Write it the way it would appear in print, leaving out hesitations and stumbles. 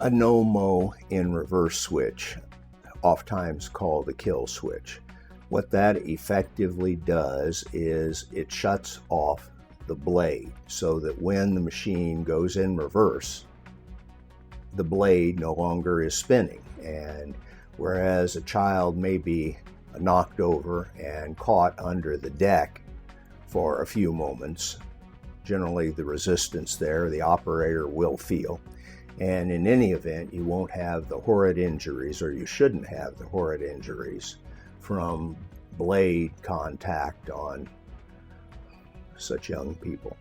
A no-mow in reverse switch, oftentimes called a kill switch. What that effectively does is it shuts off the blade so that when the machine goes in reverse, the blade no longer is spinning. And whereas a child may be knocked over and caught under the deck for a few moments, generally the resistance there, the operator will feel. And in any event, you won't have the horrid injuries, or you shouldn't have the horrid injuries from blade contact on such young people.